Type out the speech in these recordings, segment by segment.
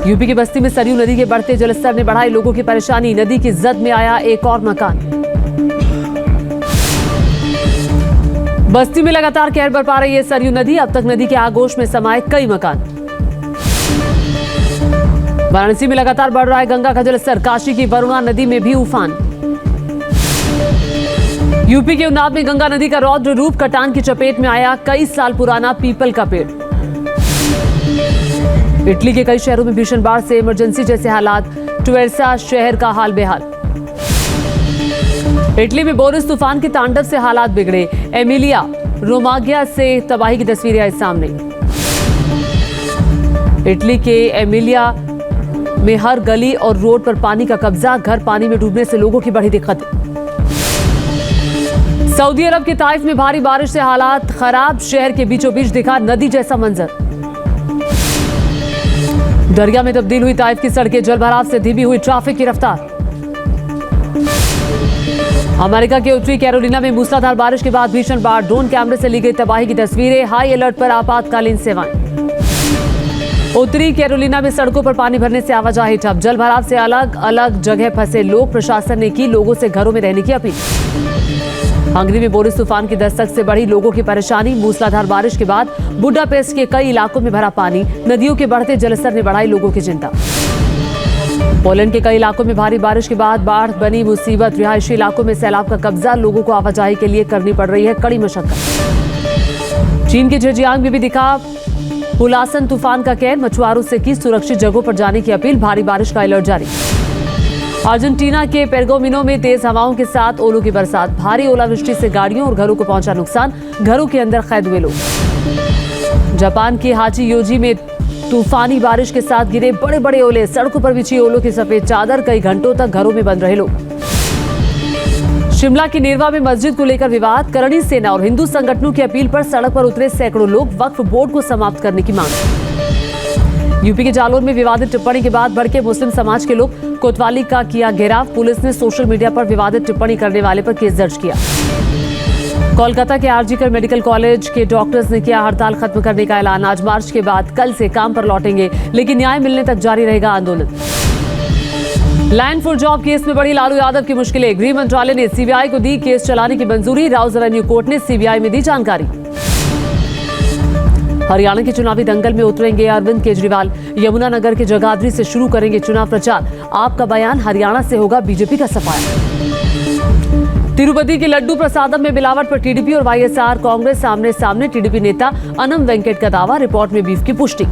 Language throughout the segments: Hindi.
यूपी की बस्ती में सरयू नदी के बढ़ते जलस्तर ने बढ़ाई लोगों की परेशानी। नदी की जद में आया एक और मकान। बस्ती में लगातार कहर बरपा रही है सरयू नदी। अब तक नदी के आगोश में समाये कई मकान। वाराणसी में लगातार बढ़ रहा है गंगा का जलस्तर। काशी की वरुणा नदी में भी उफान। यूपी के उन्नाव में गंगा नदी का रौद्र रूप। कटान की चपेट में आया कई साल पुराना पीपल का पेड़। इटली के कई शहरों में भीषण बाढ़ से इमरजेंसी जैसे हालात। ट्वेरसा शहर का हाल बेहाल। इटली में बोरिस तूफान के तांडव से हालात बिगड़े। एमिलिया रोमाग्या से तबाही की तस्वीरें आई सामने। इटली के एमिलिया में हर गली और रोड पर पानी का कब्जा। घर पानी में डूबने से लोगों की बड़ी दिक्कत। सऊदी अरब के ताइफ में भारी बारिश से हालात खराब। शहर के बीचों बीच दिखा नदी जैसा मंजर। दरिया में तब्दील हुई ताइफ की सड़कें। जलभराव से धीमी हुई ट्रैफिक की रफ्तार। अमेरिका के उत्तरी कैरोलिना में मूसलाधार बारिश के बाद भीषण बाढ़। ड्रोन कैमरे से ली गई तबाही की तस्वीरें। हाई अलर्ट पर आपातकालीन सेवाएं। उत्तरी कैरोलिना में सड़कों पर पानी भरने से आवाजाही ठप। जलभराव से अलग अलग जगह फंसे लोग। प्रशासन ने की लोगों से घरों में रहने की अपील। हंगरी में बोरिस तूफान की दस्तक से बढ़ी लोगों की परेशानी। मूसलाधार बारिश के बाद बुडापेस्ट के कई इलाकों में भरा पानी। नदियों के बढ़ते जलस्तर ने बढ़ाई लोगों की चिंता। पोलैंड के कई इलाकों में भारी बारिश के बाद बाढ़ बनी मुसीबत। रिहायशी इलाकों में सैलाब का कब्जा। लोगों को आवाजाही के लिए करनी पड़ रही है कड़ी मशक्कत। चीन के झेजियांग में भी दिखा पुलासन तूफान का कहर। मछुआरों से की सुरक्षित जगहों पर जाने की अपील। भारी बारिश का अलर्ट जारी। अर्जेंटीना के पेरगोमिनो में तेज हवाओं के साथ ओलों की बरसात। भारी ओलावृष्टि से गाड़ियों और घरों को पहुंचा नुकसान। घरों के अंदर कैद हुए लोग। जापान के हाचीयोजी में तूफानी बारिश के साथ गिरे बड़े बड़े ओले। सड़कों पर बिछी ओलों की सफेद चादर। कई घंटों तक घरों में बंद रहे लोग। शिमला के नेरवा में मस्जिद को लेकर विवाद। करणी सेना और हिंदू संगठनों की अपील पर सड़क पर उतरे सैकड़ों लोग। वक्फ बोर्ड को समाप्त करने की मांग। यूपी के जालोर में विवादित टिप्पणी के बाद भड़के मुस्लिम समाज के लोग। कोतवाली का किया घेराव। पुलिस ने सोशल मीडिया पर विवादित टिप्पणी करने वाले पर केस दर्ज किया। कोलकाता के आरजीकर मेडिकल कॉलेज के डॉक्टर्स ने किया हड़ताल खत्म करने का ऐलान। आज मार्च के बाद कल से काम पर लौटेंगे, लेकिन न्याय मिलने तक जारी रहेगा आंदोलन। लैंड फॉर जॉब केस में बढ़ी लालू यादव की मुश्किलें। गृह मंत्रालय ने सीबीआई को दी केस चलाने की मंजूरी। राउज रेवेन्यू कोर्ट ने सीबीआई में दी जानकारी। हरियाणा के चुनावी दंगल में उतरेंगे अरविंद केजरीवाल। यमुनानगर के जगाधरी से शुरू करेंगे चुनाव प्रचार। आपका बयान हरियाणा से होगा बीजेपी का सफाया। तिरुपति के लड्डू प्रसादम में मिलावट पर टीडीपी और वाईएसआर कांग्रेस आमने सामने। टीडीपी नेता अनम वेंकट का दावा। रिपोर्ट में बीफ की पुष्टि।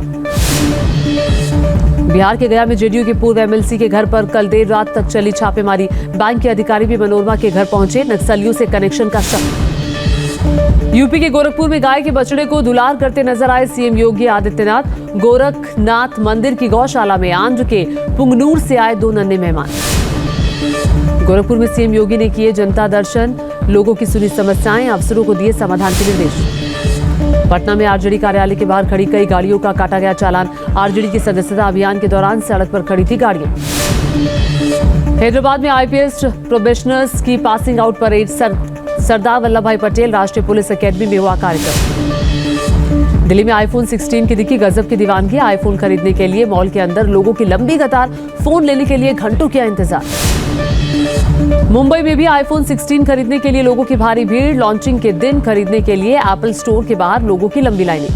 बिहार के गया में जेडीयू के पूर्व एमएलसी के घर पर कल देर रात तक चली छापेमारी। बैंक के अधिकारी भी मनोरमा के घर पहुंचे। नक्सलियों से कनेक्शन का शक। यूपी के गोरखपुर में गाय के बछड़े को दुलार करते नजर आए सीएम योगी आदित्यनाथ। गोरखनाथ मंदिर की गौशाला में आंध्र के पुंगनूर से आए 2 नन्हे मेहमान। गोरखपुर में सीएम योगी ने किए जनता दर्शन। लोगों की सुनी समस्याएं। अफसरों को दिए समाधान के निर्देश। पटना में आरजेडी कार्यालय के बाहर खड़ी कई गाड़ियों का काटा गया चालान। आरजेडी की सदस्यता अभियान के दौरान सड़क पर खड़ी थी गाड़ियां। हैदराबाद में आईपीएस प्रोबेशनर्स की passing out parade. Sardar Vallabh भाई पटेल राष्ट्रीय पुलिस अकेडमी में हुआ कार्यक्रम। दिल्ली में आईफोन 16 की दिखी गजब की दीवानगी। आईफोन खरीदने के लिए मॉल के अंदर लोगों की लंबी कतार। फोन लेने के लिए घंटों किया इंतजार। मुंबई में भी आईफोन 16 खरीदने के लिए लोगों की भारी भीड़। लॉन्चिंग के दिन खरीदने के लिए एप्पल स्टोर के बाहर लोगों की लंबी लाइनें।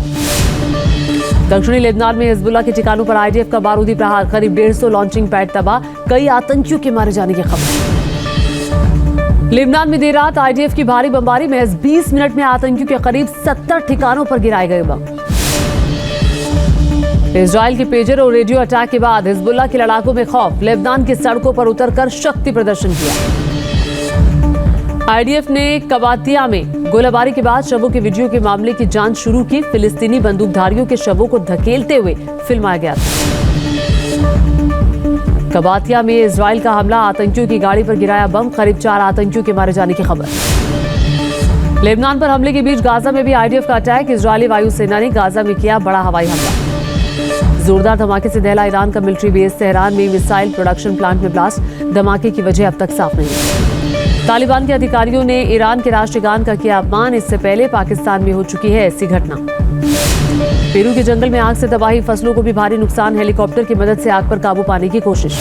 दक्षिणी लेबनान में हिजबुल्लाह के ठिकानों पर आईडीएफ का बारूदी प्रहार। करीब 150 लॉन्चिंग पैड तबाह। कई आतंकियों के मारे जाने की खबर। लेबनान में देर रात आईडीएफ की भारी बमबारी। महज 20 मिनट में आतंकियों के करीब 70 ठिकानों पर गिराए गए बम। इजराइल के पेजर और रेडियो अटैक के बाद हिजबुल्लाह के लड़ाकों में खौफ। लेबनान की सड़कों पर उतरकर शक्ति प्रदर्शन किया। आईडीएफ ने कबातिया में गोलाबारी के बाद शवों के वीडियो के मामले की जांच शुरू की। फिलिस्तीनी बंदूकधारियों के शवों को धकेलते हुए फिल्माया गया था। कबातिया में इजराइल का हमला। आतंकियों की गाड़ी पर गिराया बम। करीब 4 आतंकियों के मारे जाने की खबर। लेबनान पर हमले के बीच गाजा में भी आईडीएफ का अटैक। इजरायली वायुसेना ने गाजा में किया बड़ा हवाई हमला। जोरदार धमाके से दहला ईरान का मिलिट्री बेस। तेहरान में मिसाइल प्रोडक्शन प्लांट में ब्लास्ट। धमाके की वजह अब तक साफ नहीं। तालिबान के अधिकारियों ने ईरान के राष्ट्रगान का किया अपमान। इससे पहले पाकिस्तान में हो चुकी है ऐसी घटना। पेरू के जंगल में आग से तबाही, फसलों को भी भारी नुकसान, हेलीकॉप्टर की मदद से आग पर काबू पाने की कोशिश।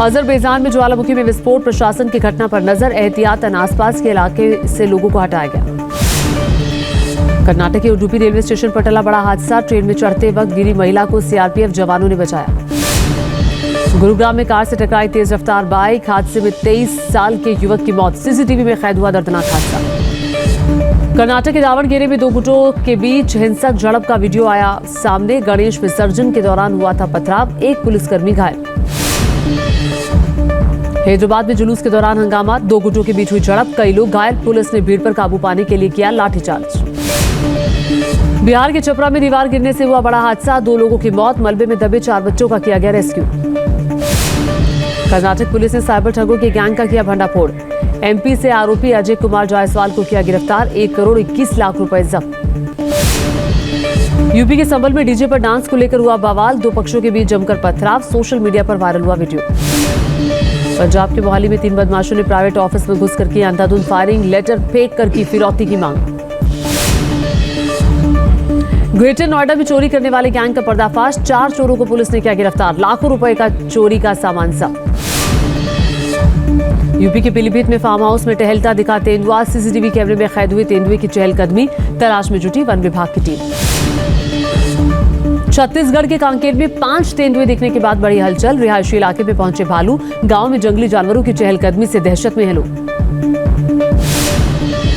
अजरबैजान में ज्वालामुखी में विस्फोट, प्रशासन की घटना पर नजर, एहतियातन आसपास के इलाके से लोगों को हटाया गया। कर्नाटक के उडुपी रेलवे स्टेशन पर टला बड़ा हादसा, ट्रेन में चढ़ते वक्त गिरी महिला को सीआरपीएफ जवानों ने बचाया। गुरुग्राम में कार से टकराई तेज रफ्तार बाइक, हादसे में 23 साल के युवक की मौत, सीसीटीवी में कैद हुआ दर्दनाक हादसा। कर्नाटक के दावणगेरे में दो गुटों के बीच हिंसक झड़प का वीडियो आया सामने, गणेश विसर्जन के दौरान हुआ था पथराव, एक पुलिसकर्मी घायल। हैदराबाद में जुलूस के दौरान हंगामा, दो गुटों के बीच हुई झड़प, कई लोग घायल, पुलिस ने भीड़ पर काबू पाने के लिए किया लाठीचार्ज। बिहार के छपरा में दीवार गिरने से हुआ बड़ा हादसा, 2 लोगों की मौत, मलबे में दबे 4 बच्चों का किया गया रेस्क्यू। कर्नाटक पुलिस ने साइबर ठगों के गैंग का किया भंडाफोड़, एमपी से आरोपी अजय कुमार जायसवाल को किया गिरफ्तार, 1 करोड़ 21 लाख रुपए जब्त। यूपी के संभल में डीजे पर डांस को लेकर हुआ बवाल, 2 पक्षों के बीच जमकर पथराव, सोशल मीडिया पर वायरल हुआ वीडियो। पंजाब के मोहाली में 3 बदमाशों ने प्राइवेट ऑफिस में घुसकर की अंधाधुंध फायरिंग, लेटर फेंक कर की फिरौती की मांग। ग्रेटर नोएडा में चोरी करने वाले गैंग का पर्दाफाश, 4 चोरों को पुलिस ने किया गिरफ्तार, लाखों रुपए का चोरी का सामान जब्त। यूपी के पीलीभीत में फार्म हाउस में टहलता दिखा तेंदुआ, सीसीटीवी कैमरे में कैद हुए तेंदुए की चहलकदमी, तलाश में जुटी वन विभाग की टीम। छत्तीसगढ़ के कांकेर में 5 तेंदुए दिखने के बाद बड़ी हलचल, रिहायशी इलाके में पहुंचे भालू, गांव में जंगली जानवरों की चहलकदमी से दहशत में है लोग।